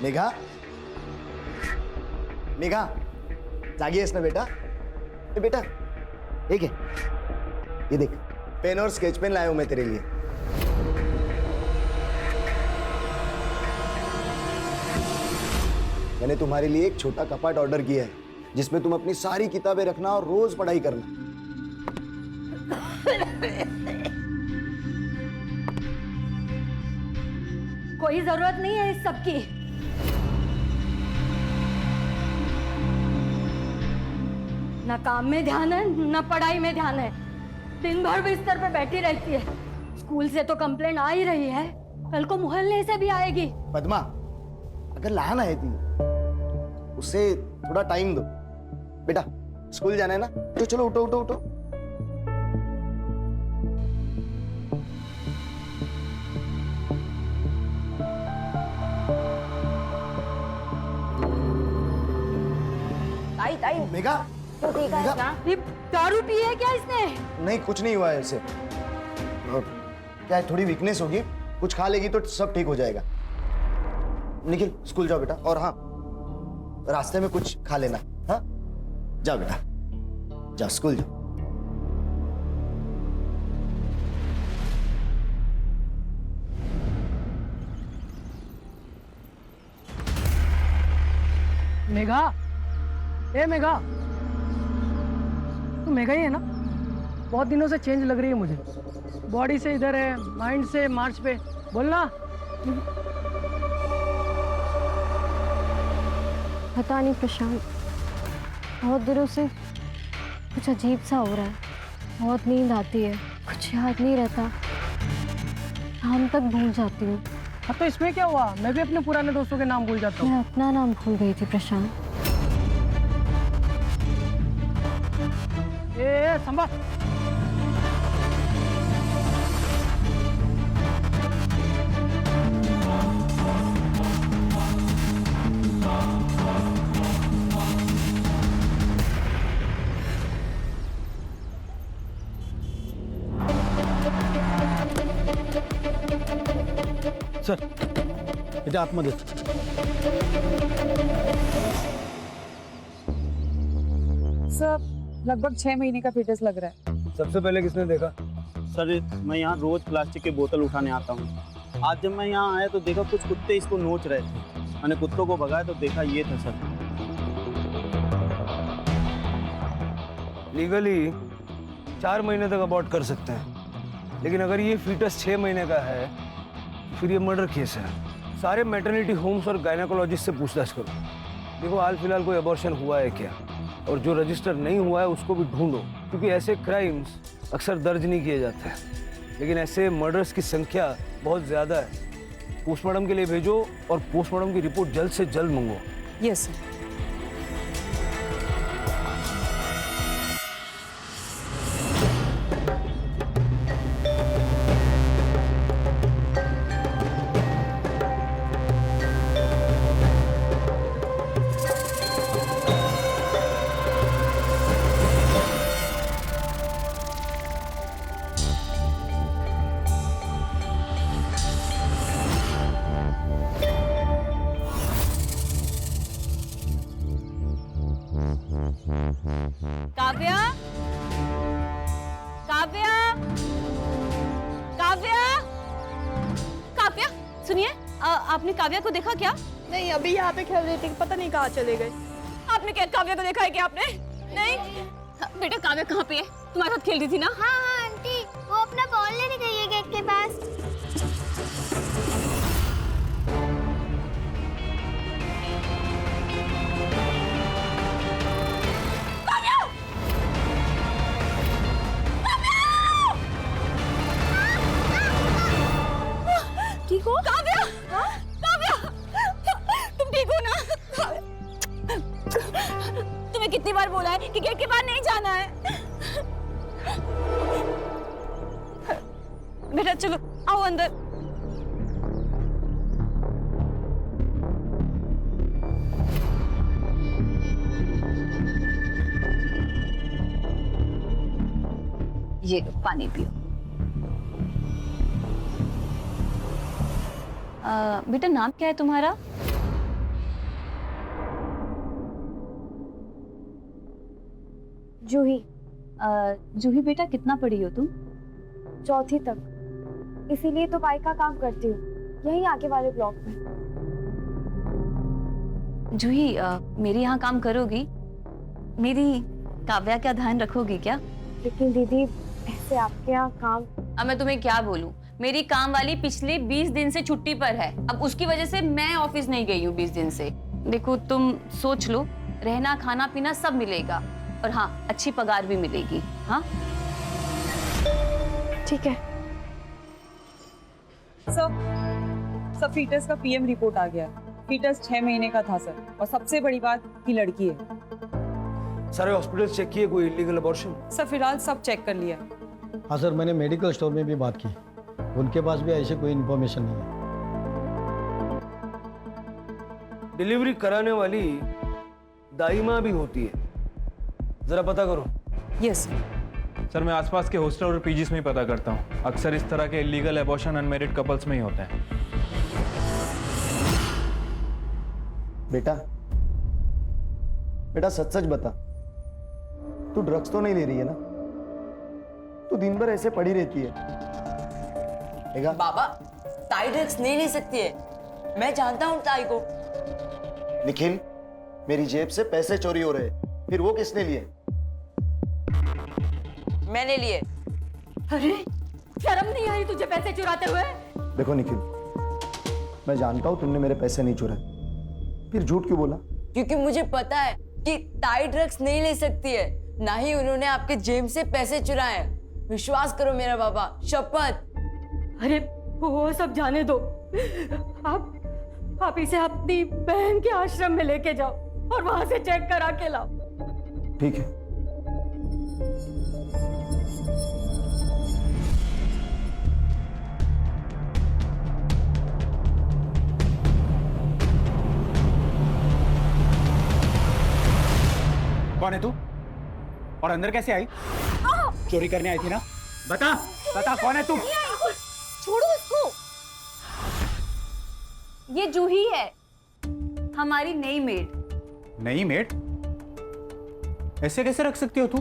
मेघा, मेघा, जागी आहेस ना बेटा? ए बेटा, एक है, ये देख, पेन और स्केच पेन लाया हूं मैं तेरे लिए। मैंने तुम्हारे लिए एक छोटा कपाट ऑर्डर किया है जिसमें तुम अपनी सारी किताबें रखना और रोज पढ़ाई करना। कोई जरूरत नहीं है इस सब की। ना काम में ध्यान है, ना पढ़ाई में ध्यान है। दिन भर बिस्तर पे बैठी रहती है। स्कूल से तो कंप्लेंट आ ही रही है, कल को मोहल्ले से भी आएगी। पद्मा, अगर लहान आहे ती, उसे थोड़ा टाइम दो। बेटा, स्कूल जाना है ना? तो चलो उठो उठो उठो। ताई ताई, मेघा, तो ठीक है मेघा। क्या? ये दारू पी है क्या इसने? नहीं, कुछ नहीं हुआ है इसे। क्या है, थोड़ी वीकनेस होगी, कुछ खा लेगी तो सब ठीक हो जाएगा। निखिल, स्कूल जाओ बेटा। और हाँ, रास्ते में कुछ खा लेना। हाँ, जाओ बेटा, जाओ स्कूल जाओ। मेघा, ए मेघा, तू मेघा ही है ना? बहुत दिनों से चेंज लग रही है मुझे। बॉडी से इधर है, माइंड से मार्च पे। बोलना। पता नहीं प्रशांत, बहुत दिनों से कुछ अजीब सा हो रहा है। बहुत नींद आती है, कुछ याद नहीं रहता, नाम तक भूल जाती हूँ। हाँ तो इसमें क्या हुआ? मैं भी अपने पुराने दोस्तों के नाम भूल जाता हूँ। मैं अपना नाम भूल गई थी प्रशांत। ए संभाल। सर, बेटा आतमध्ये। सर, लगभग 6 महीने का फीटस लग रहा है। सबसे पहले किसने देखा? सर, मैं यहाँ रोज प्लास्टिक की बोतल उठाने आता हूँ। आज जब मैं यहाँ आया तो देखा कुछ कुत्ते इसको नोच रहे थे। मैंने कुत्तों को भगाया तो देखा ये था सर। लीगली 4 महीने तक अबॉर्ट कर सकते हैं, लेकिन अगर ये फीटस 6 महीने का है फिर ये मर्डर केस है। सारे मैटरनिटी होम्स और गायनेकोलॉजिस्ट से पूछताछ करो। देखो हाल फिलहाल कोई अबॉर्शन हुआ है क्या, और जो रजिस्टर नहीं हुआ है उसको भी ढूंढो, क्योंकि ऐसे क्राइम्स अक्सर दर्ज नहीं किए जाते हैं, लेकिन ऐसे मर्डर्स की संख्या बहुत ज़्यादा है। पोस्टमार्टम के लिए भेजो और पोस्टमार्टम की रिपोर्ट जल्द से जल्द मंगो। Yes sir. काव्या, काव्या, काव्या, काव्या, सुनिए, आपने काव्या को देखा क्या? नहीं, अभी यहाँ पे खेल रही थी, पता नहीं कहाँ चले गए। आपने क्या काव्या को देखा है क्या आपने? नहीं बेटा, काव्या कहाँ पे है? तुम्हारे साथ खेल रही थी ना? हाँ हाँ आंटी, वो अपना बॉल लेने गई है गेट के पास। ठीक हो काव्या? काव्या, तुम ठीक हो ना? तुम्हें कितनी बार बोला है कि गेट के बाहर नहीं जाना है? बेटा चलो, आओ अंदर। ये लो, पानी पियो। बेटा नाम क्या है तुम्हारा? जूही, जूही बेटा कितना पढ़ी हो तुम? 4th तक। इसीलिए तो बाइक का काम करती हूँ, यहीं आगे वाले ब्लॉक में। जूही मेरे यहाँ काम करोगी? मेरी काव्या का ध्यान रखोगी क्या? लेकिन दीदी, ऐसे आपके यहाँ काम। अब मैं तुम्हें क्या बोलूं, मेरी काम वाली पिछले 20 दिन से छुट्टी पर है। अब उसकी वजह से मैं ऑफिस नहीं गई हूँ 20 दिन से। देखो तुम सोच लो, रहना खाना पीना सब मिलेगा, और हाँ अच्छी पगार भी मिलेगी। हाँ ठीक है। सर फीटस का पीएम रिपोर्ट आ गया। फीटस 6 महीने का था सर, और सबसे बड़ी बात कि लड़की है। सारे हॉस्पिटल चेक किए, कोई इलीगल अबॉर्शन? सर फिलहाल सब चेक कर लिया। हाँ सर, मैंने मेडिकल स्टोर में भी बात की, उनके पास भी ऐसे कोई इन्फॉर्मेशन नहीं है। डिलीवरी कराने वाली दाई माँ भी होती है, जरा पता करो। यस सर, मैं आसपास के हॉस्टल और पीजीज में ही पता करता हूँ। अक्सर इस तरह के इलीगल एबॉर्शन अनमैरिड कपल्स में ही होते हैं। बेटा, बेटा सच सच बता, तू ड्रग्स तो नहीं ले रही है ना? तू दिन भर ऐसे पड़ी रहती है। देखा? बाबा, ताई ड्रग्स नहीं ले सकती है। मैं जानता हूँ ताई को। निखिल, मेरी जेब से पैसे चोरी हो रहे हैं, फिर वो किसने लिए? मैंने लिए। अरे शर्म नहीं आई तुझे पैसे चुराते हुए? देखो निखिल, मैं जानता हूँ तुमने मेरे पैसे नहीं चुराए, फिर झूठ क्यों बोला? क्योंकि मुझे पता है कि ताई ड्रग्स नहीं ले सकती है, ना ही उन्होंने आपके जेब से पैसे चुराए हैं। विश्वास करो मेरा बाबा, शपथ। अरे वो सब जाने दो। आप इसे अपनी बहन के आश्रम में लेके जाओ और वहां से चेक करा के लाओ। ठीक है। कौन है तू? और अंदर कैसे आई? चोरी करने आई थी ना? बता बता, कौन है तू? छोड़ो इसको। ये जूही है, हमारी नई मेड। नई मेड? ऐसे कैसे रख सकती हो तू?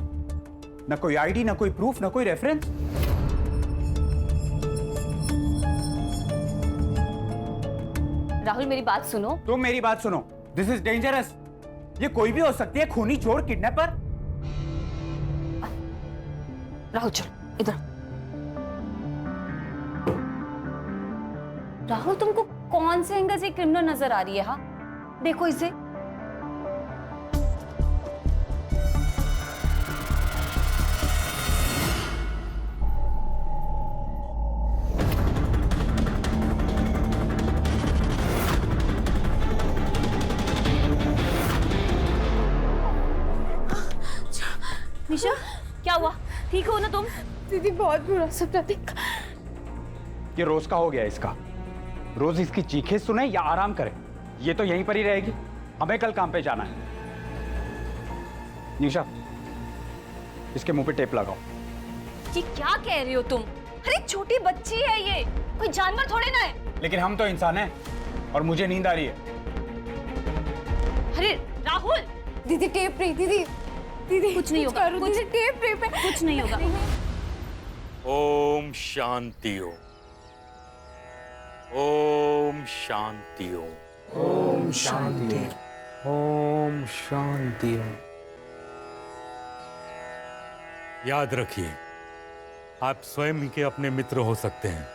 ना कोई आईडी, ना कोई प्रूफ, ना कोई रेफरेंस। राहुल मेरी बात सुनो। तुम मेरी बात सुनो। This is dangerous. ये कोई भी हो सकती है, खूनी, चोर, किडनैपर। राहुल चल इधर। राहुल तुमको कौन से एंगल से क्रिमिनल नजर आ रही है? हाँ देखो इसे। निशा क्या हुआ? ठीक हो ना तुम? दीदी बहुत बुरा सपना देखा। ये रोज का हो गया इसका। रोज इसकी चीखें सुने या आराम करे, ये तो यहीं पर ही रहेगी। हमें कल काम पे जाना है। निशा, इसके मुंह पे टेप लगाओ। ये क्या कह रही हो तुम? अरे छोटी बच्ची है ये, कोई जानवर थोड़े ना है। लेकिन हम तो इंसान हैं, और मुझे नींद आ रही है। अरे राहुल! दीदी टेप रही। दीदी दीदी कुछ नहीं होगा, कुछ टेप रही पे। कुछ नहीं होगा। ओम शांति हो, ओम शांति हो, ओम शांति, ओम शांति। याद रखिए, आप स्वयं ही के अपने मित्र हो सकते हैं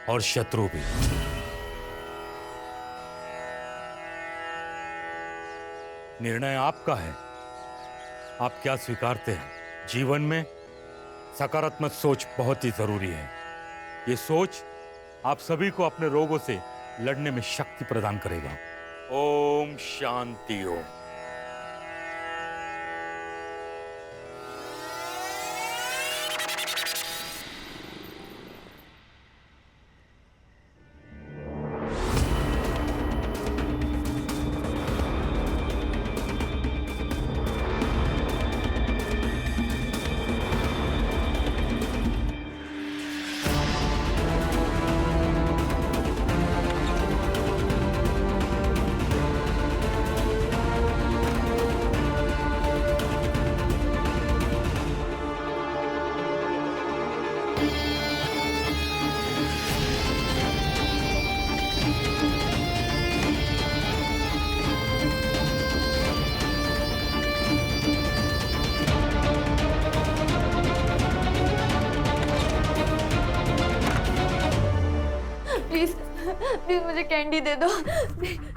और शत्रु भी। निर्णय आपका है, आप क्या स्वीकारते हैं। जीवन में सकारात्मक सोच बहुत ही जरूरी है। ये सोच आप सभी को अपने रोगों से लड़ने में शक्ति प्रदान करेगा। ओम शांति ओम। प्लीज मुझे कैंडी दे दो।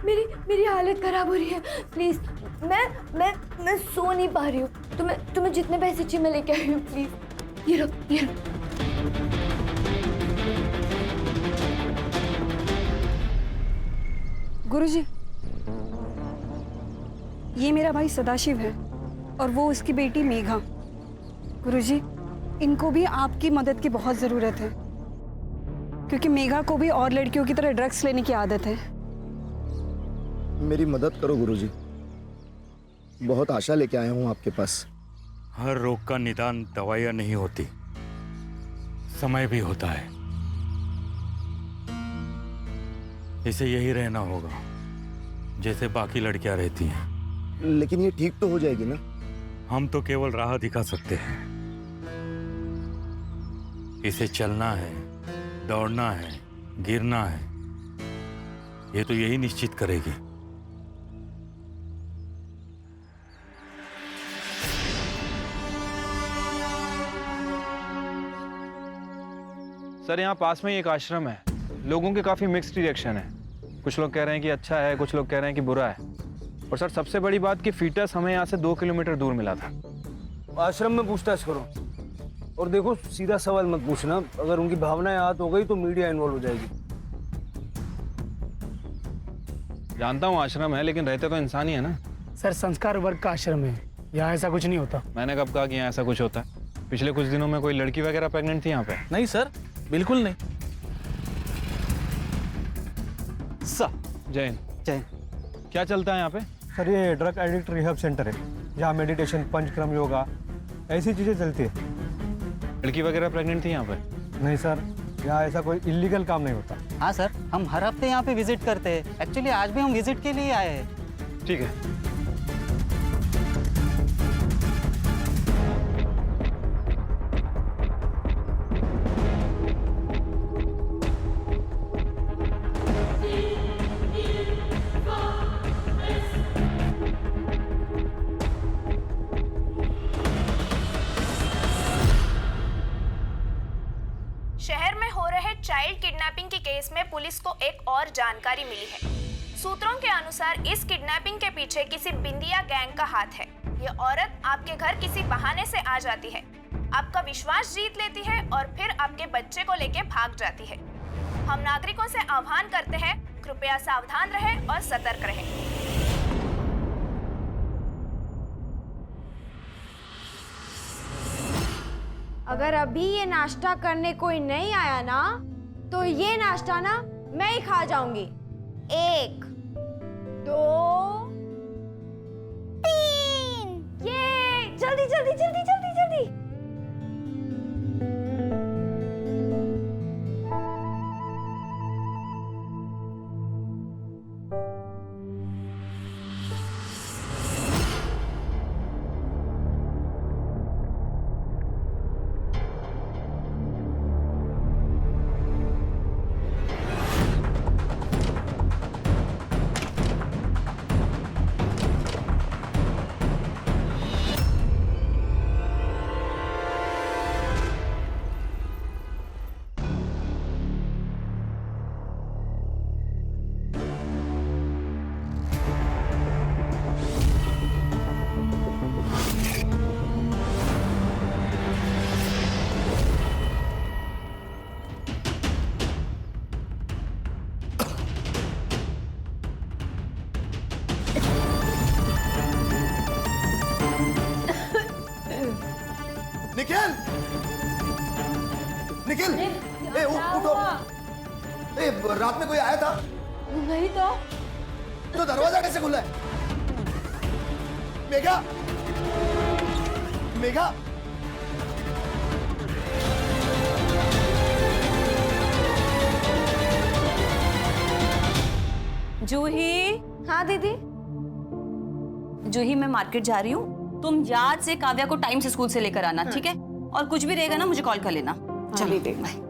मेरी हालत खराब हो रही है, प्लीज। मैं सो नहीं पा रही हूँ। तुम्हें जितने पैसे चाहिए मैं लेके आई हूँ, प्लीज। ये लो। गुरुजी, ये मेरा भाई सदाशिव है और वो उसकी बेटी मेघा। गुरुजी, इनको भी आपकी मदद की बहुत ज़रूरत है, क्योंकि मेघा को भी और लड़कियों की तरह ड्रग्स लेने की आदत है। मेरी मदद करो गुरुजी, बहुत आशा लेके आया हूँ आपके पास। हर रोग का निदान दवाइयां नहीं होती, समय भी होता है। इसे यही रहना होगा जैसे बाकी लड़कियां रहती हैं। लेकिन ये ठीक तो हो जाएगी ना? हम तो केवल राह दिखा सकते हैं। इसे चलना है, दौड़ना है, गिरना है, ये तो यही निश्चित करेगी। सर यहाँ पास में ही एक आश्रम है। लोगों के काफ़ी मिक्स्ड रिएक्शन है। कुछ लोग कह रहे हैं कि अच्छा है, कुछ लोग कह रहे हैं कि बुरा है। और सर सबसे बड़ी बात कि फीटस हमें यहाँ से 2 किलोमीटर दूर मिला था। आश्रम में पूछताछ करो और देखो, सीधा सवाल मत पूछना। अगर उनकी भावनाएं आहत हो गई तो मीडिया इन्वॉल्व हो जाएगी। जानता हूँ आश्रम है, लेकिन रहते तो इंसान ही है ना। सर संस्कार वर्ग का आश्रम है, यहाँ ऐसा कुछ नहीं होता। मैंने कब कहा कि यहाँ ऐसा कुछ होता है? पिछले कुछ दिनों में कोई लड़की वगैरह प्रेग्नेंट थी यहाँ पे? नहीं सर, बिल्कुल नहीं। जैन क्या चलता है यहाँ पे? सर ये ड्रग एडिक्ट रिहब सेंटर है, जहाँ मेडिटेशन, पंचक्रम, योगा ऐसी चीज़ें चलती है। लड़की वगैरह प्रेग्नेंट थी यहाँ पे? नहीं सर, यहाँ ऐसा कोई इलीगल काम नहीं होता। हाँ सर, हम हर हफ्ते यहाँ पे विजिट करते हैं। एक्चुअली आज भी हम विजिट के लिए आए हैं। ठीक है। शहर में हो रहे चाइल्ड किडनैपिंग के केस में पुलिस को एक और जानकारी मिली है। सूत्रों के अनुसार इस किडनैपिंग के पीछे किसी बिंदिया गैंग का हाथ है। ये औरत आपके घर किसी बहाने से आ जाती है, आपका विश्वास जीत लेती है और फिर आपके बच्चे को लेके भाग जाती है। हम नागरिकों से आह्वान करते हैं, कृपया सावधान रहें और सतर्क रहें। अगर अभी ये नाश्ता करने कोई नहीं आया ना, तो ये नाश्ता ना मैं ही खा जाऊंगी। 1 2 3। ये जल्दी जल्दी जल्दी जल्दी जल्दी। निखिल! निखिल! ए, उठो! ए, रात में कोई आया था? नहीं तो। तो दरवाजा कैसे खुला है? मेघा! मेघा! जूही। हाँ दीदी। जूही, मैं मार्केट जा रही हूँ, तुम याद से काव्या को टाइम से स्कूल से लेकर आना, ठीक है? और कुछ भी रहेगा ना मुझे कॉल कर लेना। चलिए, बाय।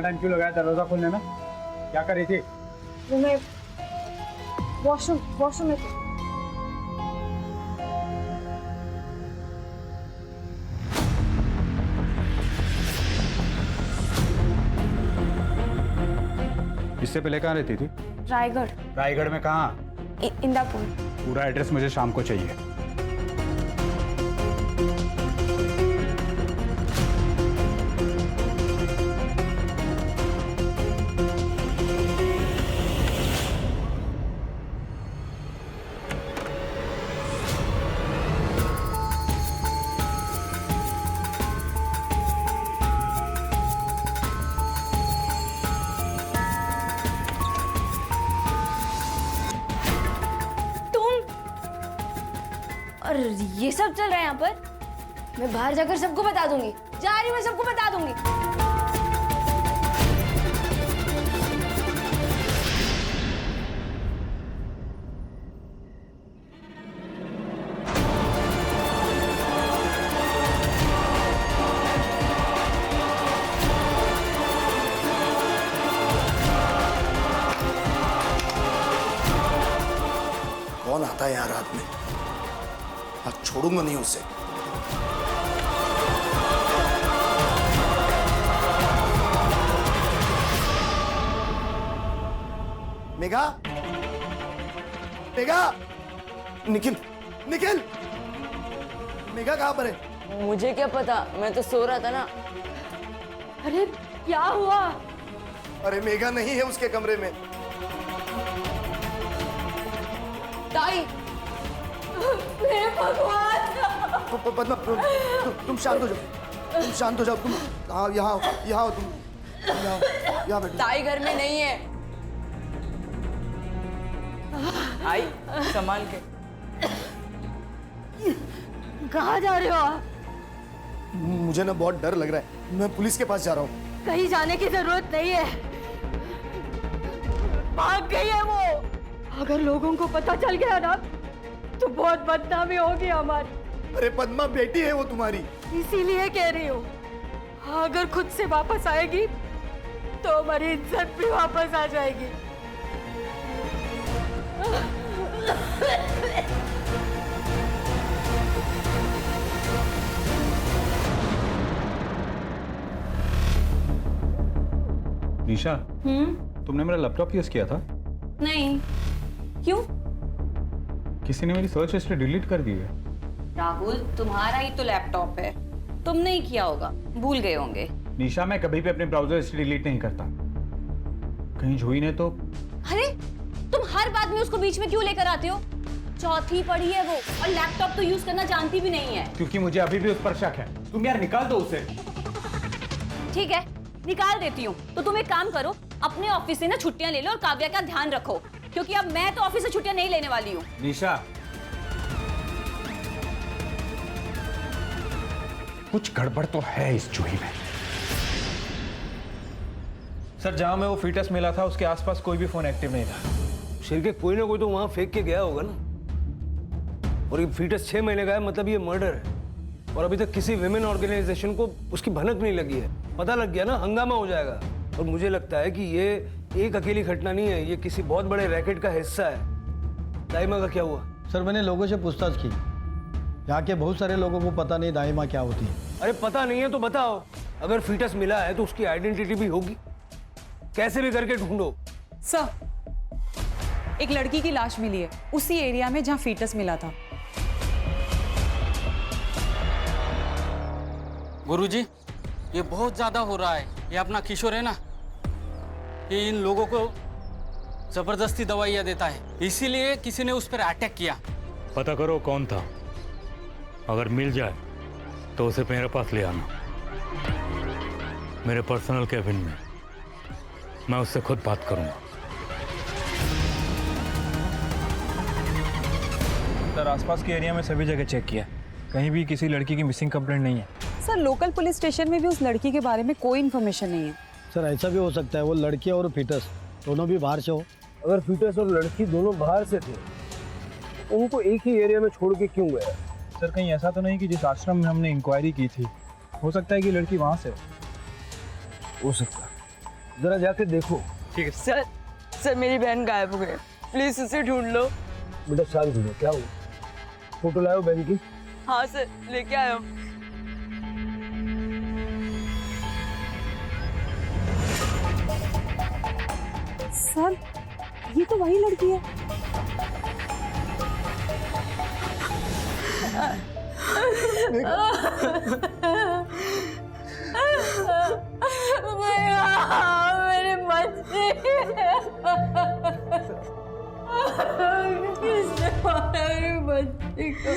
टाइम क्यों लगाया दरवाजा खोलने में? क्या कर रही थी? वो मैं वॉशरूम में थी। इससे पहले कहाँ रहती थी? रायगढ़। रायगढ़ में कहाँ? इंदापुर। पूरा एड्रेस मुझे शाम को चाहिए। और ये सब चल रहा है यहाँ पर? मैं बाहर जाकर सबको बता दूंगी। जा रही हूँ, मैं सबको बता दूंगी। कौन आता है यहाँ रात में? आज छोड़ूंगा नहीं उसे। मेघा, मेघा, निखिल, निखिल, मेघा कहाँ पर है? मुझे क्या पता, मैं तो सो रहा था ना। अरे क्या हुआ? अरे मेघा नहीं है उसके कमरे में। ताई, मेरे भगवान। पद्मा, तुम शांत हो जाओ, तुम शांत हो जाओ। तुम यहाँ आओ तुम, यहाँ बैठो। ताई घर में नहीं है। आई संभाल के। कहाँ जा रहे हो आप? मुझे ना बहुत डर लग रहा है, मैं पुलिस के पास जा रहा हूँ। कहीं जाने की जरूरत नहीं है, भाग गई है वो। अगर लोगों को पता चल गया ना तो बहुत बदनामी होगी हमारी। अरे पद्मा, बेटी है वो तुम्हारी। इसीलिए कह रही हूँ, अगर खुद से वापस आएगी तो हमारी इज्जत भी वापस आ जाएगी। निशा, तुमने मेरा लैपटॉप यूज किया था? नहीं, क्यों? किसी ने मेरी सर्च हिस्ट्री डिलीट कर दी है। राहुल, तुम्हारा ही तो लैपटॉप है, तुमने ही किया होगा, भूल गए होंगे। निशा, मैं कभी भी अपने ब्राउजर हिस्ट्री डिलीट नहीं करता। कहीं जोई ने तो। अरे तुम हर बात में उसको बीच में क्यों लेकर आते हो? चौथी पढ़ी है वो, और लैपटॉप तो यूज करना जानती भी नहीं है। क्योंकि मुझे अभी भी उस पर शक है। तुम यार निकाल दो उसे। ठीक है, निकाल देती हूँ। तो तुम एक काम करो, अपने ऑफिस से ना छुट्टियां ले लो और काव्या का ध्यान रखो, क्योंकि अब मैं तो ऑफिस से छुट्टियां नहीं लेने वाली हूँ। निशा, कुछ गड़बड़ तो है इस जूही में। सर, जहां में वो फीटस मिला था उसके आसपास कोई भी फोन एक्टिव नहीं था। शेर के कोई ना कोई तो वहां फेंक के गया होगा ना। और ये फीटस 6 महीने का है, मतलब ये मर्डर है। और अभी तक किसी विमेन ऑर्गेनाइजेशन को उसकी भनक नहीं लगी है। पता लग गया ना, हंगामा हो जाएगा। और मुझे लगता है कि ये एक अकेली घटना नहीं है, ये किसी बहुत बड़े रैकेट का हिस्सा है। दाइमा का क्या हुआ? सर, मैंने लोगों से पूछताछ की। यहाँ के बहुत सारे लोगों को पता नहीं दाइमा क्या होती है। अरे पता नहीं है तो बताओ। अगर फीटस मिला है तो उसकी आइडेंटिटी भी होगी, कैसे भी करके ढूंढो। सर, एक लड़की की लाश मिली है उसी एरिया में जहां फीटस मिला था। गुरुजी, ये बहुत ज्यादा हो रहा है। ये अपना किशोर है ना, ये इन लोगों को जबरदस्ती दवाइयाँ देता है, इसीलिए किसी ने उस पर अटैक किया। पता करो कौन था, अगर मिल जाए तो उसे मेरे पास ले आना, मेरे पर्सनल कैबिन में। मैं उससे खुद बात करूंगा। सर, आसपास के एरिया में सभी जगह चेक किया, कहीं भी किसी लड़की की मिसिंग कंप्लेंट नहीं है। सर, लोकल पुलिस स्टेशन में भी उस लड़की के बारे में कोई इन्फॉर्मेशन नहीं है। सर, ऐसा भी हो सकता है वो लड़की और फीटस दोनों भी बाहर से हो। अगर फीटस और लड़की दोनों बाहर से थे, उनको एक ही एरिया में छोड़ के क्यों गया? सर, कहीं ऐसा तो नहीं कि जिस आश्रम में हमने इंक्वायरी की थी, हो सकता है कि लड़की वहां से हो सकता है। जरा जाके देखो। ठीक है सर सर मेरी बहन गायब हो गई, प्लीज उसे ढूंढ लो। बेटा शांत हो, क्या हुआ? फोटो लाओ बहन की। हाँ सर लेके आया हूँ। सर ये तो वही लड़की है। मेरे बच्चे किसने मारा मेरे बच्चे को?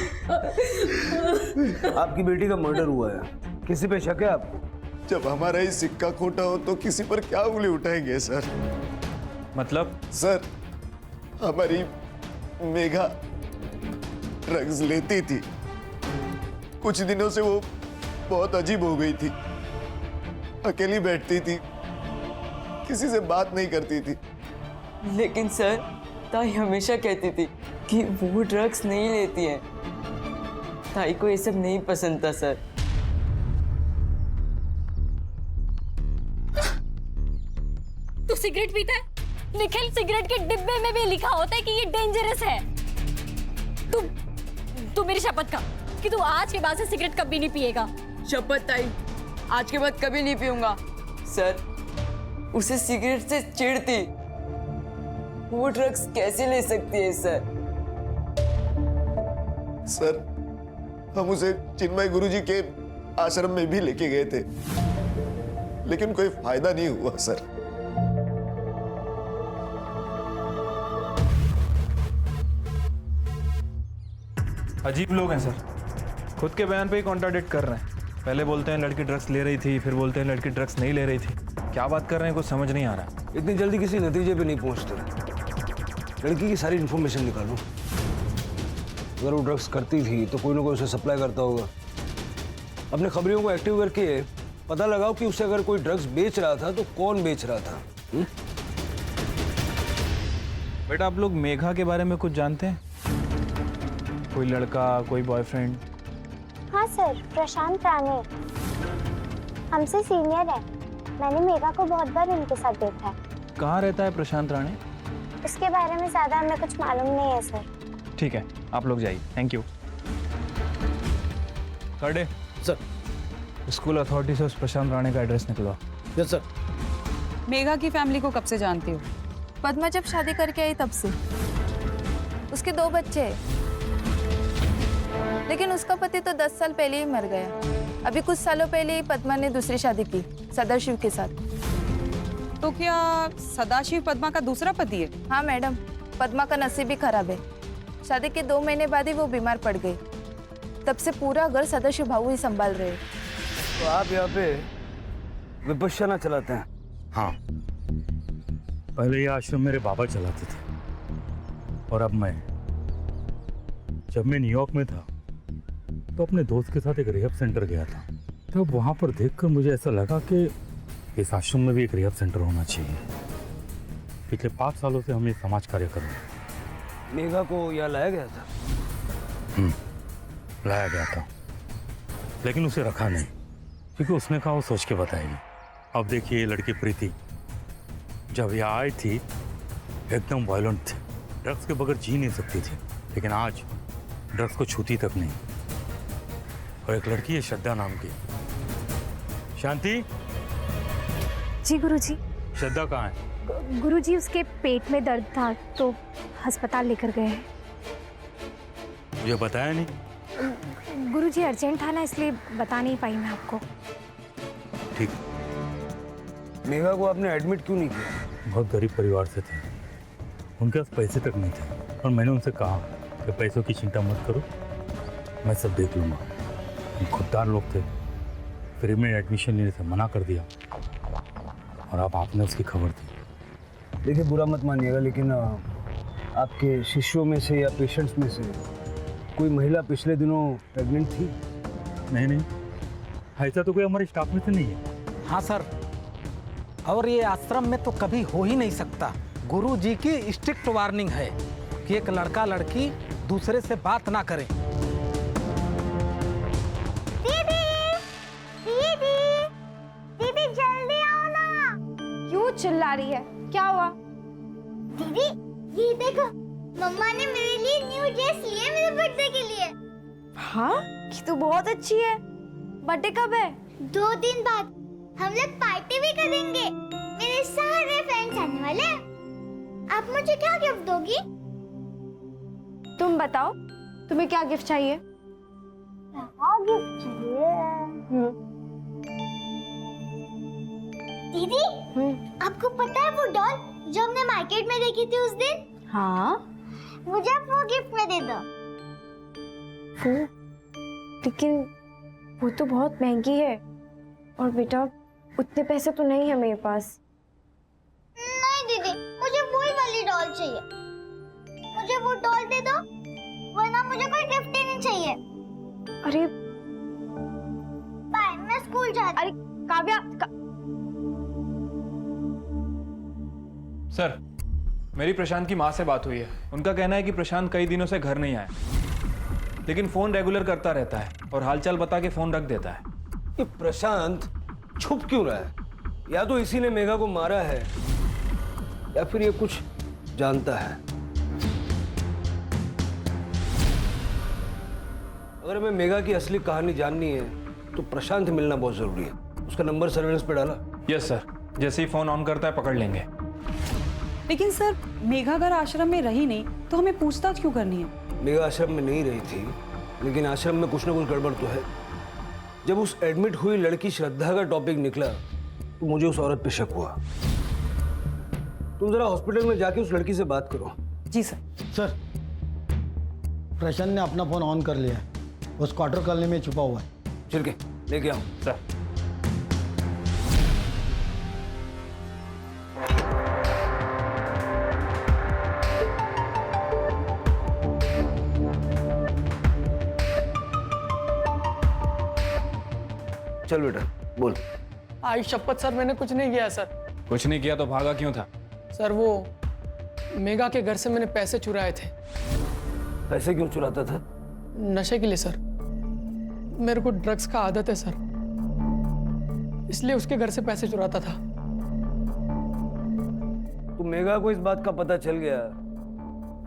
आपकी बेटी का मर्डर हुआ है, किसी पे शक है आपको? जब हमारा ही सिक्का खोटा हो तो किसी पर क्या उंगली उठाएंगे सर? मतलब? सर हमारी मेघा ड्रग्स लेती थी, कुछ दिनों से वो बहुत अजीब हो गई थी, अकेली बैठती थी, किसी से बात नहीं करती थी। लेकिन सर ताई हमेशा कहती थी कि वो ड्रग्स नहीं लेती है। ताई को ये सब नहीं पसंद था सर। तू सिगरेट पीता है? निखिल, सिगरेट के डिब्बे में भी लिखा होता है कि ये डेंजरस है। तू मेरी शपथ खा कि तू आज के बाद से सिगरेट कभी नहीं पिएगा। शपथ ताई, आज के बाद कभी नहीं पीऊंगा। सर उसे सिगरेट से चिढ़ थी, वो ड्रग्स कैसे ले सकती है सर? सर हम उसे चिन्मय गुरुजी के आश्रम में भी लेके गए थे, लेकिन कोई फायदा नहीं हुआ सर। अजीब लोग हैं सर, खुद के बयान पे ही कॉन्ट्राडिक्ट कर रहे हैं। पहले बोलते हैं लड़की ड्रग्स ले रही थी, फिर बोलते हैं लड़की ड्रग्स नहीं ले रही थी। क्या बात कर रहे हैं कुछ समझ नहीं आ रहा। इतनी जल्दी किसी नतीजे पे नहीं पहुंचते, लड़की की सारी इन्फॉर्मेशन निकालो। अगर वो ड्रग्स करती थी तो कोई ना कोई उसे सप्लाई करता होगा। अपने खबरियों को एक्टिव करके पता लगाओ कि उसे अगर कोई ड्रग्स बेच रहा था तो कौन बेच रहा था। बेटा आप लोग मेघा के बारे में कुछ जानते हैं? कोई लड़का, कोई बॉयफ्रेंड? हाँ सर, प्रशांत राणे हमसे सीनियर है। मैंने मेघा को बहुत बार उनके साथ देखा है। कहाँ रहता है प्रशांत राणे? उसके बारे में ज्यादा हमें कुछ मालूम नहीं है सर। ठीक है, आप लोग जाइए। Thank you. Karde sir, school authority से उस प्रशांत राणे का एड्रेस निकलवा। Yes sir. मेघा की फैमिली को कब से जानती हो? पद्मा जब शादी करके आई तब से। उसके 2 बच्चे हैं, लेकिन उसका पति तो 10 साल पहले ही मर गया। अभी कुछ सालों पहले ही पद्मा ने दूसरी शादी की सदाशिव के साथ। तो क्या सदाशिव पद्मा का दूसरा पति है? हाँ मैडम, पद्मा का नसीब भी खराब है। शादी के 2 महीने बाद ही वो बीमार पड़ गई। तब से पूरा घर सदाशिव भाऊ ही संभाल रहे हैं। तो आप यहाँ पे विपश्यना चलाते हैं? हाँ, पहले ये आश्रम मेरे बाबा चलाते थे, और अब मैं। जब मैं न्यूयॉर्क में था तो अपने दोस्त के साथ एक रिहब सेंटर गया था। तो वहाँ पर देखकर मुझे ऐसा लगा कि इस आश्रम में भी एक रिहब सेंटर होना चाहिए। पिछले 5 सालों से हम ये समाज कार्य कर रहे हैं। मेघा को यहाँ लाया गया था? लाया गया था, लेकिन उसे रखा नहीं, क्योंकि उसने कहा वो सोच के बताएगी। अब देखिए ये लड़की प्रीति जब यहाँ आई थी एकदम वायलेंट थी, ड्रग्स के बगैर जी नहीं सकती थी, लेकिन आज ड्रग्स को छूती तक नहीं। और एक लड़की है श्रद्धा नाम की। शांति। जी गुरुजी। श्रद्धा कहाँ है? गुरुजी उसके पेट में दर्द था तो अस्पताल लेकर गए हैं। मुझे बताया नहीं? गुरुजी अर्जेंट था ना, इसलिए बता नहीं पाई मैं आपको। ठीक। मेघा को आपने एडमिट क्यों नहीं किया? बहुत गरीब परिवार से थे, उनके पास पैसे तक नहीं थे, और मैंने उनसे कहा कि पैसों की चिंता मत करो, मैं सब देख लूँगा। हम खुददार लोग थे, फ्री में एडमिशन लेने से मना कर दिया, और अब आपने उसकी खबर दी। देखिए बुरा मत मानिएगा, लेकिन आपके शिष्यों में से या पेशेंट्स में से कोई महिला पिछले दिनों प्रेग्नेंट थी? नहीं, ऐसा तो कोई हमारे स्टाफ में से नहीं है। हाँ सर, और ये आश्रम में तो कभी हो ही नहीं सकता। गुरु जी की स्ट्रिक्ट वार्निंग है कि एक लड़का लड़की दूसरे से बात ना करे। दीदी जल्दी आओ ना। क्यों चिल्ला रही है? क्या हुआ? दीदी ये देखो, मम्मा ने मेरे लिए न्यू ड्रेस ली है मेरे बर्थडे के लिए। हाँ, ये तो बहुत अच्छी है। बर्थडे कब है? 2 दिन बाद हम लोग पार्टी भी करेंगे। मेरे सारे फ्रेंड्स आने वाले हैं। आप मुझे क्या गिफ्ट दोगी? तुम बताओ, तुम्हें क्या गिफ्ट चाहिए? क्या गिफ्ट चाहिए? दीदी, आपको पता है वो डॉल जो हमने मार्केट में देखी थी उस दिन? हाँ। मुझे वो गिफ्ट में दे दो। वो? लेकिन वो तो बहुत महंगी है और बेटा उतने पैसे तो नहीं है मेरे पास। नहीं दीदी, मुझे वही वाली डॉल चाहिए। मुझे वो डॉल दे दो, वरना मुझे कोई गिफ्ट ही नहीं चाहिए। अरे बाय, मैं स्कूल जाती। अरे काव्या सर, मेरी प्रशांत की माँ से बात हुई है। उनका कहना है कि प्रशांत कई दिनों से घर नहीं आया, लेकिन फोन रेगुलर करता रहता है और हालचाल बता के फोन रख देता है। ये प्रशांत छुप क्यों रहा है? या तो इसी ने मेघा को मारा है या फिर ये कुछ जानता है। अगर हमें मेघा की असली कहानी जाननी है तो प्रशांत मिलना बहुत जरूरी है। उसका नंबर सर्वेलेंस पे डाला? यस सर, जैसे ही फोन ऑन करता है पकड़ लेंगे। लेकिन सर, मेघा अगर आश्रम में रही नहीं तो हमें पूछताछ क्यों करनी है? मेघा आश्रम में नहीं रही थी, लेकिन आश्रम में कुछ ना कुछ गड़बड़ तो है। जब उस एडमिट हुई लड़की श्रद्धा का टॉपिक निकला तो मुझे उस औरत पे शक हुआ। तुम जरा हॉस्पिटल में जाके उस लड़की से बात करो। जी सर। सर, प्रशांत ने अपना फोन ऑन कर लिया है। वो स्क्वार्टर कॉलोनी में छुपा हुआ है। चल के लेके आओ। सर। चल बेटा बोल। आई शपथ सर, मैंने कुछ नहीं किया सर। कुछ नहीं किया तो भागा क्यों था? सर वो मेघा के घर से मैंने पैसे चुराए थे। पैसे क्यों चुराता था? नशे के लिए सर। मेरे को ड्रग्स का आदत है सर, इसलिए उसके घर से पैसे चुराता था। तो मेघा को इस बात का पता चल गया,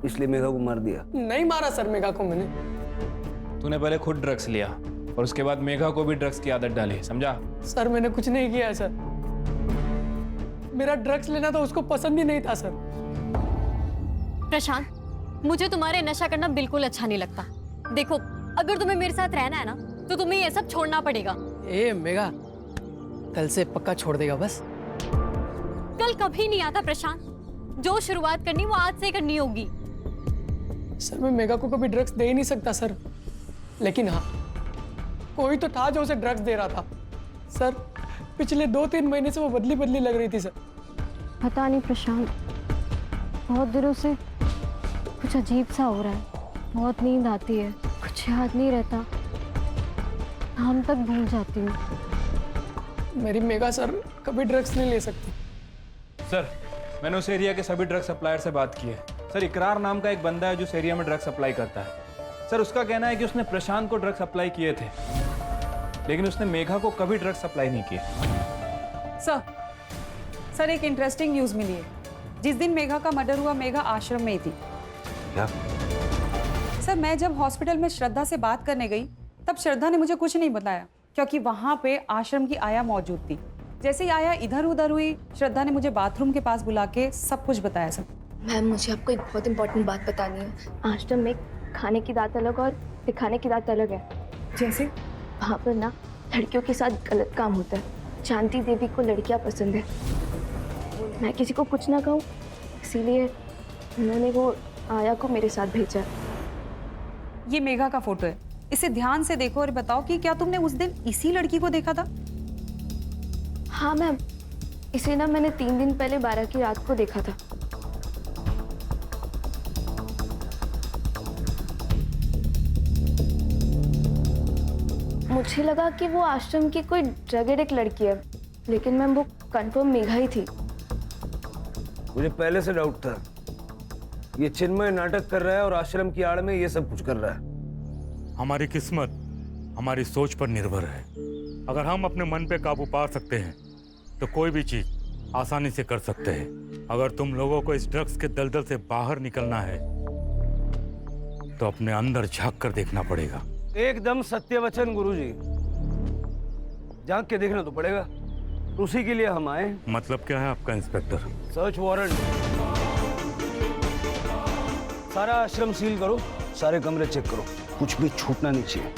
इसलिए मेघा को मार दिया? नहीं मारा सर मेघा को मैंने। तूने पहले खुद ड्रग्स लिया और उसके बाद मेघा को भी ड्रग्स की आदत डाली, समझा? सर मैंने कुछ नहीं किया सर। मेरा ड्रग्स लेना तो उसको पसंद ही नहीं था सर। प्रशांत, मुझे तुम्हारे नशा करना बिल्कुल अच्छा नहीं लगता। देखो, अगर तुम्हें मेरे साथ रहना है ना तो तुम्हें ये सब छोड़ना पड़ेगा। ए मेघा, कल से पक्का छोड़ देगा बस? कल कभी नहीं आता प्रशांत। जो शुरुआत करनी वो आज से करनी होगी। सर मैं मेघा को कभी ड्रग्स दे ही नहीं सकता सर, लेकिन हाँ कोई तो था जो उसे ड्रग्स दे रहा था। सर पिछले 2-3 महीने से वो बदली बदली लग रही थी सर। पता नहीं प्रशांत, बहुत दिनों से कुछ अजीब सा हो रहा है। बहुत नींद आती है, कुछ याद नहीं रहता, नाम तक भूल जाती हूँ। मेरी मेघा सर कभी ड्रग्स नहीं ले सकती। सर, मैंने उस एरिया के सभी ड्रग सप्लायर से बात की है। सर, इकरार नाम का एक बंदा है जो उस एरिया में ड्रग सप्लाई करता है। सर, उसका कहना है कि उसने प्रशांत को ड्रग सप्लाई किए थे, लेकिन उसने मेघा को कभी ड्रग सप्लाई नहीं किए। सर एक इंटरेस्टिंग न्यूज़ मिली है। जिस दिन मेघा का मर्डर हुआ, मेघा आश्रम में ही थी। क्या? सर, मैं जब हॉस्पिटल में श्रद्धा से बात करने गई तब श्रद्धा ने मुझे कुछ नहीं बताया, क्योंकि वहां पे आश्रम की आया मौजूद थी। जैसे ही आया इधर उधर हुई, श्रद्धा ने मुझे बाथरूम के पास बुला के सब कुछ बताया। सर मैम, मुझे आपको एक बहुत इंपॉर्टेंट बात बतानी है। आश्रम में खाने की दात अलग और दिखाने की दात अलग है। जैसे वहाँ पर ना लड़कियों के साथ गलत काम होता है। शांति देवी को लड़कियाँ पसंद है। मैं किसी को कुछ ना कहूँ, इसीलिए उन्होंने वो आया को मेरे साथ भेजा। ये मेघा का फोटो है, इसे ध्यान से देखो और बताओ कि क्या तुमने उस दिन इसी लड़की को देखा था? हाँ मैम, इसे ना मैंने 3 दिन पहले 12 की रात को देखा था। मुझे लगा कि वो आश्रम की कोई ड्रग एडिक्ट लड़की है, लेकिन मैम वो कंफर्म मेघा ही थी। मुझे पहले से डाउट था, ये चिन्मय नाटक कर रहा है और आश्रम की आड़ में ये सब कुछ कर रहा है। हमारी किस्मत हमारी सोच पर निर्भर है। अगर हम अपने मन पे काबू पा सकते हैं तो कोई भी चीज आसानी से कर सकते हैं। अगर तुम लोगों को इस ड्रग्स के दलदल से बाहर निकलना है तो अपने अंदर झांक कर देखना पड़ेगा। एकदम सत्य वचन गुरुजी, झांक के देखना तो पड़ेगा। उसी के लिए हम आए। मतलब क्या है आपका इंस्पेक्टर? Search warrant. सारा आश्रम सील करो, सारे कमरे चेक करो, कुछ भी छूटना नहीं चाहिए।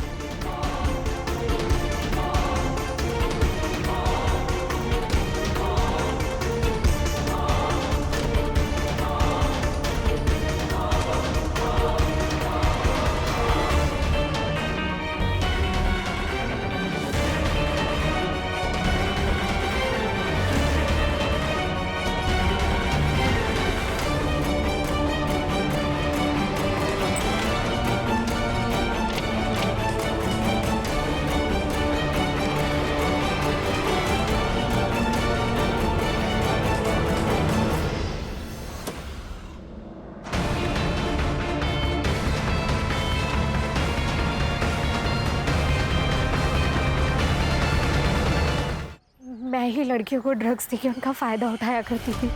मैं ही लड़कियों को ड्रग्स देके उनका फायदा उठाया करती थी।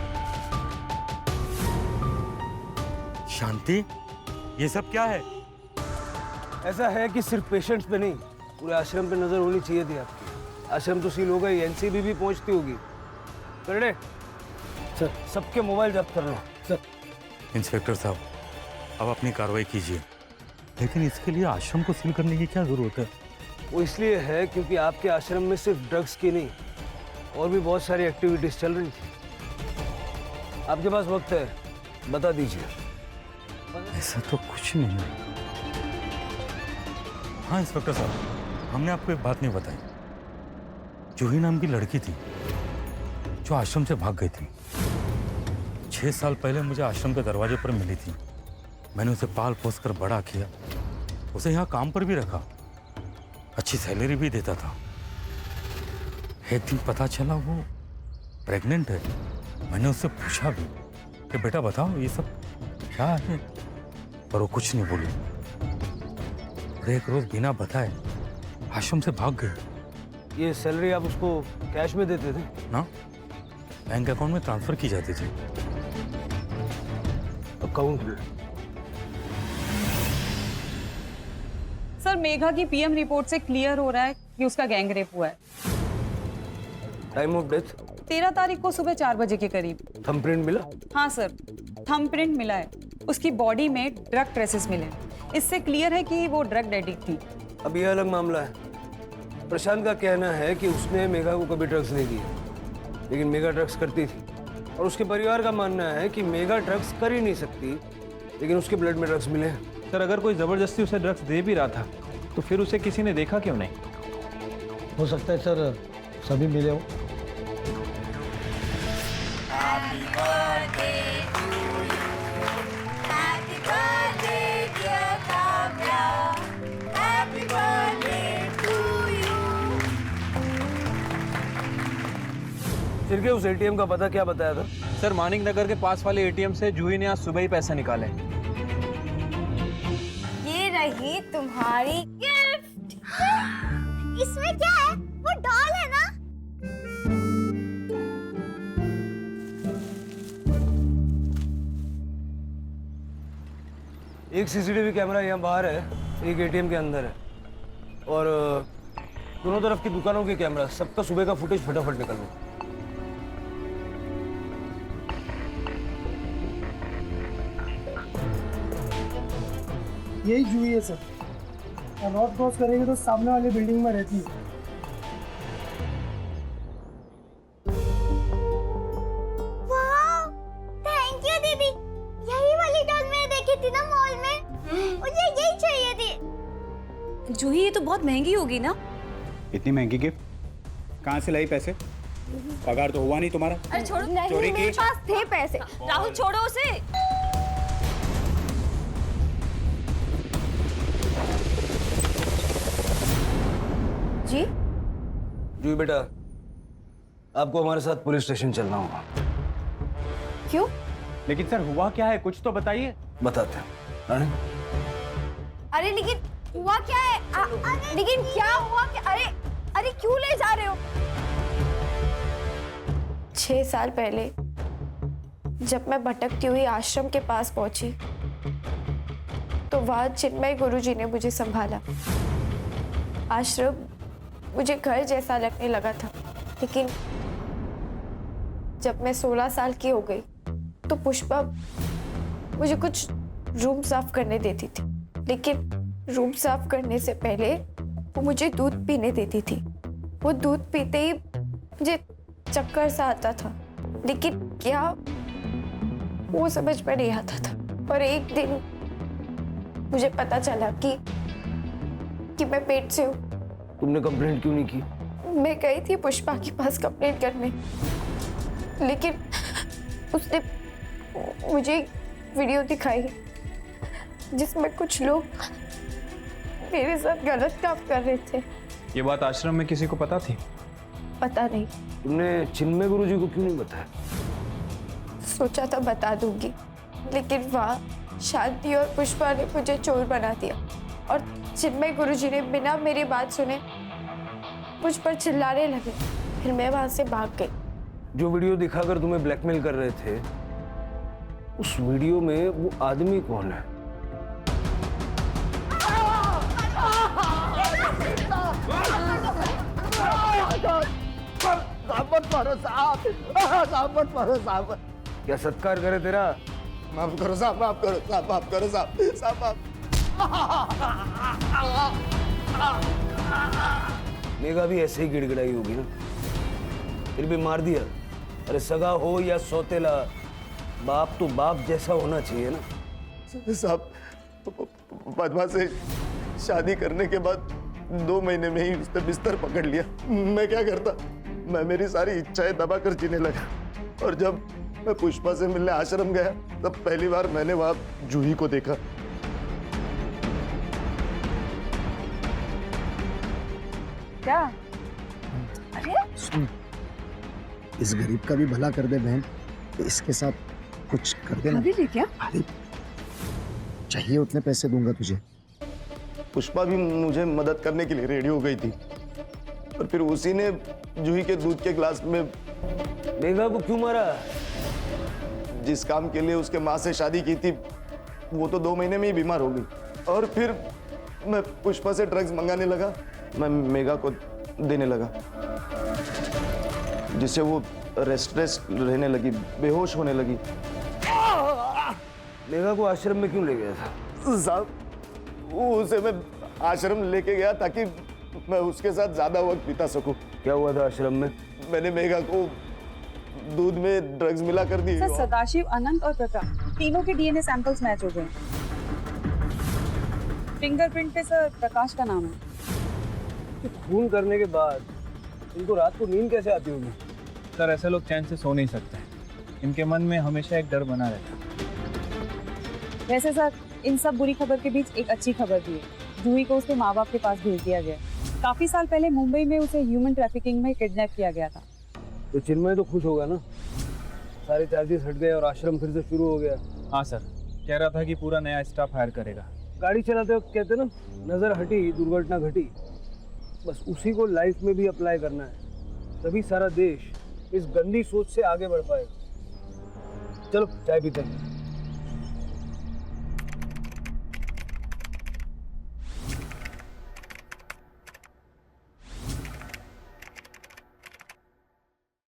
शांति, ये सब क्या है? ऐसा है कि सिर्फ पेशेंट्स पे नहीं, पूरे आश्रम पे नजर होनी चाहिए थी आपकी। आश्रम तो सील हो गई, एनसीबी भी पहुंचती होगी। करने सर, सबके मोबाइल जब्त कर लो। सर। इंस्पेक्टर साहब, अब अपनी कार्रवाई कीजिए, लेकिन इसके लिए आश्रम को सील करने की क्या जरूरत है? वो इसलिए है क्योंकि आपके आश्रम में सिर्फ ड्रग्स की नहीं और भी बहुत सारी एक्टिविटीज चल रही थी। आपके पास वक्त है, बता दीजिए। ऐसा तो कुछ नहीं है। हाँ इंस्पेक्टर साहब, हमने आपको एक बात नहीं बताई। जूही नाम की लड़की थी जो आश्रम से भाग गई थी। 6 साल पहले मुझे आश्रम के दरवाजे पर मिली थी। मैंने उसे पाल पोस कर बड़ा किया, उसे यहाँ काम पर भी रखा, अच्छी सैलरी भी देता था। एक दिन पता चला वो प्रेग्नेंट है। मैंने उससे पूछा भी कि बेटा बताओ ये सब क्या है, पर वो कुछ नहीं बोली। और एक रोज बिना बताए आश्रम से भाग गई। ये सैलरी आप उसको कैश में देते थे ना? बैंक अकाउंट में ट्रांसफर की जाती थी। अकाउंट में? सर, मेघा की पीएम रिपोर्ट से क्लियर हो रहा है कि उसका गैंग रेप हुआ है। Time of death? 13 तारीख को सुबह 4 बजे के करीब। थंबप्रिंट मिला? हाँ सर, थंबप्रिंट मिला है। उसकी बॉडी में ड्रग ट्रेसेस मिले। इससे क्लियर है कि वो ड्रग एडिक्ट थी। अब यह अलग मामला है। प्रशांत का कहना है कि उसने मेघा को कभी ड्रग्स नहीं दिए, लेकिन मेघा ड्रग्स करती थी। और उसके परिवार का मानना है कि मेघा ड्रग्स कर ही नहीं सकती, लेकिन उसके ब्लड में ड्रग्स मिले। सर, अगर कोई जबरदस्ती उसे ड्रग्स दे भी रहा था तो फिर उसे किसी ने देखा क्यों नहीं? हो सकता है सर सभी मिले हो। फिर के उस एटीएम का पता क्या बताया था? सर, मानिक नगर के पास वाले एटीएम से जूही ने आज सुबह ही पैसे निकाले। ये रही तुम्हारी गिफ्ट। इसमें क्या है? वो डॉल है ना? एक सीसीटीवी कैमरा यहाँ बाहर है, एक एटीएम के अंदर है, और दोनों तरफ की दुकानों के कैमरा, सबका सुबह का फुटेज फटाफट निकल लो। यही जूही है सर, और रोड क्रॉस करेंगे तो सामने वाली बिल्डिंग में रहती है। वाह, थैंक यू दीदी। यही वाली डॉल मैंने देखी थी ना मॉल में, मुझे यही चाहिए थी। जूही, ये तो बहुत महंगी होगी ना? इतनी महंगी गिफ्ट कहाँ से लाई पैसे? पगार तो हुआ नहीं तुम्हारा। अरे छोड़ो, नहीं, चोरी मेरे की? पास थे पैसे। राहुल छोड़ो उसे। जी? जूही बेटा, आपको हमारे साथ पुलिस स्टेशन चलना होगा। क्यों? लेकिन सर हुआ क्या है, कुछ तो बताइए। बताते हैं। रानी? अरे लेकिन हुआ क्या है? लेकिन क्या हुआ? अरे अरे क्यों ले जा रहे हो? 6 साल पहले जब मैं भटकती हुई आश्रम के पास पहुंची तो वहां चिन्मय गुरुजी ने मुझे संभाला। आश्रम मुझे घर जैसा लगने लगा था, लेकिन जब मैं 16 साल की हो गई तो पुष्पा मुझे कुछ रूम साफ करने देती थी, लेकिन रूम साफ करने से पहले वो मुझे दूध पीने देती थी। वो दूध पीते ही मुझे चक्कर सा आता था, लेकिन क्या वो समझ में नहीं आता था। और एक दिन मुझे पता चला कि मैं पेट से हूँ। तुमने कंप्लेंट क्यों नहीं की? मैं गई थी पुष्पा के पास कंप्लेंट करने, लेकिन उसने मुझे वीडियो दिखाई जिसमें कुछ लोग मेरे साथ गलत काम कर रहे थे। ये बात आश्रम में किसी को पता थी? पता नहीं। तुमने चिन्मय गुरुजी को क्यों नहीं बताया? सोचा था बता दूंगी, लेकिन वहाँ शांति और पुष्पा ने मुझे चोर बना दिया और चिन्मय गुरुजी ने बिना मेरी बात सुने मुझ पर चिल्लाने लगे। फिर मैं वहां से भाग गई। जो वीडियो दिखाकर तुम्हें ब्लैकमेल कर रहे थे, उस वीडियो में वो आदमी कौन है? क्या सत्कार करे तेरा? माफ करो साहब, माफ करो साहब, माफ करो साहब, साहब माफ। मेघा भी ऐसे ही गिड़गिड़ाई होगी ना, फिर भी मार दिया। अरे सगा हो या सौतेला, बाप तो बाप जैसा होना चाहिए ना। साहब पद्मा से शादी करने के बाद 2 महीने में ही उसने बिस्तर पकड़ लिया। मैं क्या करता? मैं मेरी सारी इच्छाएं दबाकर जीने लगा। और जब मैं पुष्पा से मिलने आश्रम गया तब पहली बार मैंने वहां जूही को देखा। क्या? सुन, इस गरीब का भी भला कर दे बहन, तो इसके साथ कुछ कर देना। क्या? अरे चाहिए उतने पैसे दूंगा तुझे। पुष्पा भी मुझे मदद करने के लिए रेडी हो गई थी, और फिर उसी ने जूही के दूध के ग्लास में मेघा को क्यों मारा? जिस काम के लिए उसके माँ से शादी की थी, वो तो 2 महीने में ही बीमार हो गई। और फिर मैं पुष्पा से ड्रग्स मंगाने लगा, मैं मेघा को देने लगा, जिससे वो रेस्टलेस रहने लगी, बेहोश होने लगी। मेघा को आश्रम में क्यों ले गया था? साहब उसे मैं आश्रम लेके गया ताकि मैं उसके साथ ज्यादा वक्त बिता सकूं। क्या हुआ था आश्रम में? मैंने मेघा को दूध में ड्रग्स मिला कर दी। सर सदाशिव, अनंत और प्रकाश तीनों के डीएनए सैंपल्स मैच हो गए। फिंगरप्रिंट पे सर प्रकाश का नाम है। खून करने के बाद इनको रात को नींद कैसे आती होगी? सर ऐसे लोग चैन से सो नहीं सकते, इनके मन में हमेशा एक डर बना रहता है। वैसे सर इन सब बुरी खबर के बीच एक अच्छी खबर भी है। जूही को उसके माँ बाप के पास भेज दिया गया। काफी साल पहले मुंबई में उसे ह्यूमन ट्रैफिकिंग में किडनैप किया गया था। तो चिन्मय तो खुश होगा ना, सारे चार्जेस हट गए और आश्रम फिर से शुरू हो गया। हाँ सर, कह रहा था कि पूरा नया स्टाफ हायर करेगा। गाड़ी चलाते वक्त कहते ना, नजर हटी दुर्घटना घटी। बस उसी को लाइफ में भी अप्लाई करना है, तभी सारा देश इस गंदी सोच से आगे बढ़ पाएगा। चलो चाय पीते हैं।